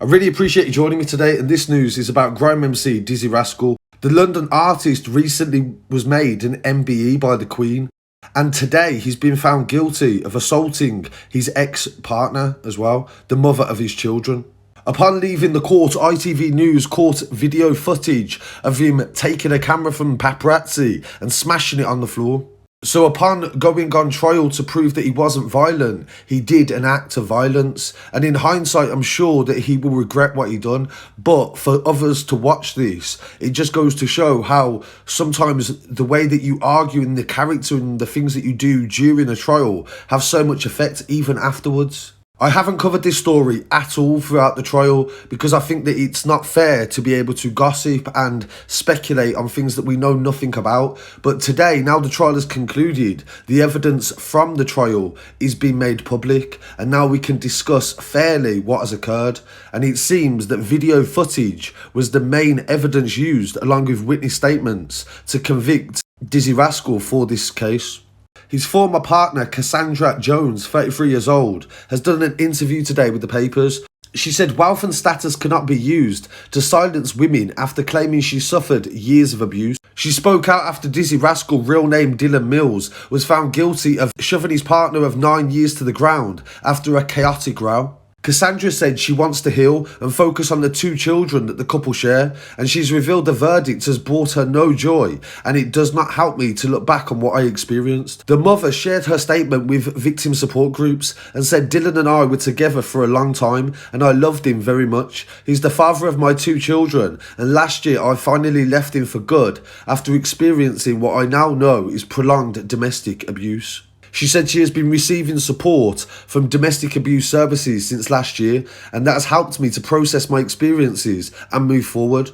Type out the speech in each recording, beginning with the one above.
I really appreciate you joining me today, and this news is about Grime MC Dizzee Rascal. The London artist recently was made an MBE by the Queen, and today he's been found guilty of assaulting his ex-partner as well, the mother of his children. Upon leaving the court, ITV News caught video footage of him taking a camera from paparazzi and smashing it on the floor. So upon going on trial to prove that he wasn't violent, he did an act of violence. And in hindsight, I'm sure that he will regret what he done. But for others to watch this, it just goes to show how sometimes the way that you argue and the character and the things that you do during a trial have so much effect even afterwards. I haven't covered this story at all throughout the trial because I think that it's not fair to be able to gossip and speculate on things that we know nothing about. But today, now the trial has concluded, the evidence from the trial is being made public, and now we can discuss fairly what has occurred. And it seems that video footage was the main evidence used, along with witness statements, to convict Dizzee Rascal for this case. His former partner, Cassandra Jones, 33 years old, has done an interview today with the papers. She said wealth and status cannot be used to silence women after claiming she suffered years of abuse. She spoke out after Dizzee Rascal, real name Dylan Mills, was found guilty of shoving his partner of 9 years to the ground after a chaotic row. Cassandra said she wants to heal and focus on the 2 children that the couple share, and she's revealed the verdict has brought her no joy, and it does not help me to look back on what I experienced. The mother shared her statement with victim support groups and said Dylan and I were together for a long time and I loved him very much. He's the father of my 2 children, and last year I finally left him for good after experiencing what I now know is prolonged domestic abuse. She said she has been receiving support from domestic abuse services since last year, and that has helped me to process my experiences and move forward.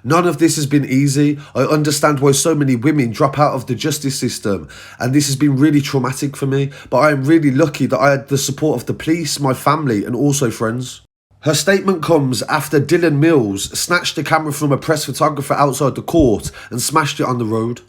None of this has been easy. I understand why so many women drop out of the justice system, and this has been really traumatic for me, but I am really lucky that I had the support of the police, my family, and also friends. Her statement comes after Dylan Mills snatched the camera from a press photographer outside the court and smashed it on the road.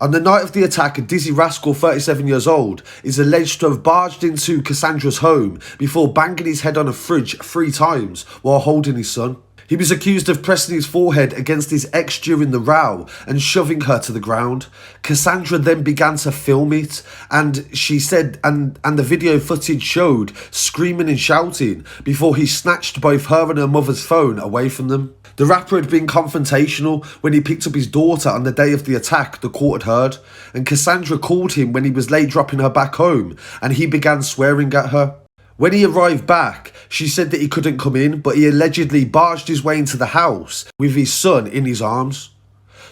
On the night of the attack, Dizzee Rascal, 37 years old, is alleged to have barged into Cassandra's home before banging his head on a fridge 3 times while holding his son. He was accused of pressing his forehead against his ex during the row and shoving her to the ground. Cassandra then began to film it, and she said, and the video footage showed screaming and shouting before he snatched both her and her mother's phone away from them. The rapper had been confrontational when he picked up his daughter on the day of the attack, the court had heard, and Cassandra called him when he was late dropping her back home, and he began swearing at her. When he arrived back, she said that he couldn't come in, but he allegedly barged his way into the house with his son in his arms.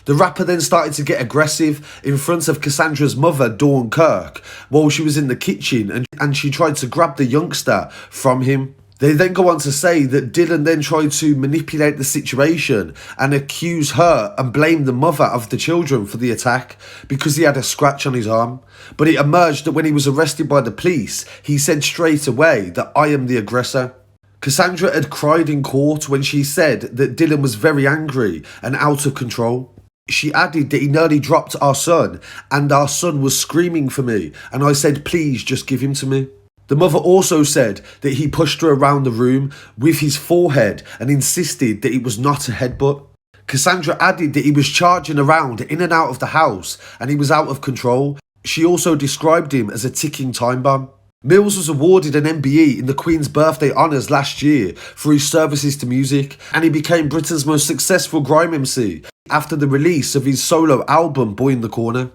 The rapper then started to get aggressive in front of Cassandra's mother, Dawn Kirk, while she was in the kitchen, and she tried to grab the youngster from him. They then go on to say that Dylan then tried to manipulate the situation and accuse her and blame the mother of the children for the attack because he had a scratch on his arm. But it emerged that when he was arrested by the police, he said straight away that I am the aggressor. Cassandra had cried in court when she said that Dylan was very angry and out of control. She added that he nearly dropped our son and our son was screaming for me, and I said please just give him to me. The mother also said that he pushed her around the room with his forehead and insisted that it was not a headbutt. Cassandra added that he was charging around in and out of the house and he was out of control. She also described him as a ticking time bomb. Mills was awarded an MBE in the Queen's birthday honours last year for his services to music, and he became Britain's most successful grime MC after the release of his solo album Boy in the Corner.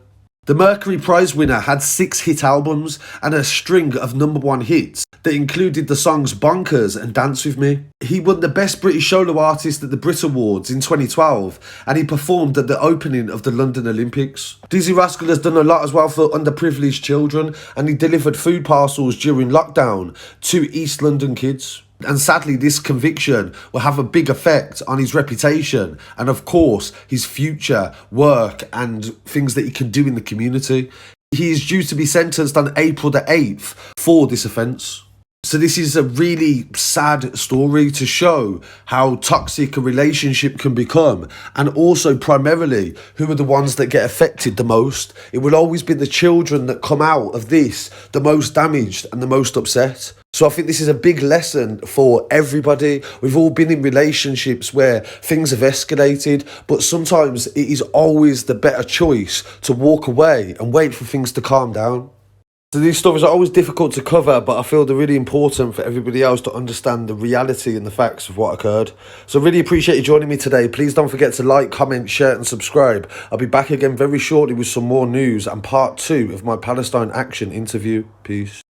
The Mercury Prize winner had 6 hit albums and a string of #1 hits that included the songs Bonkers and Dance With Me. He won the Best British Solo Artist at the Brit Awards in 2012, and he performed at the opening of the London Olympics. Dizzee Rascal has done a lot as well for underprivileged children, and he delivered food parcels during lockdown to East London kids. And sadly, this conviction will have a big effect on his reputation and, of course, his future work and things that he can do in the community. He is due to be sentenced on April the 8th for this offence. So this is a really sad story to show how toxic a relationship can become, and also primarily who are the ones that get affected the most. It will always be the children that come out of this the most damaged and the most upset. So I think this is a big lesson for everybody. We've all been in relationships where things have escalated, but sometimes it is always the better choice to walk away and wait for things to calm down. So these stories are always difficult to cover, but I feel they're really important for everybody else to understand the reality and the facts of what occurred. So I really appreciate you joining me today. Please don't forget to like, comment, share and subscribe. I'll be back again very shortly with some more news and part 2 of my Palestine Action interview. Peace.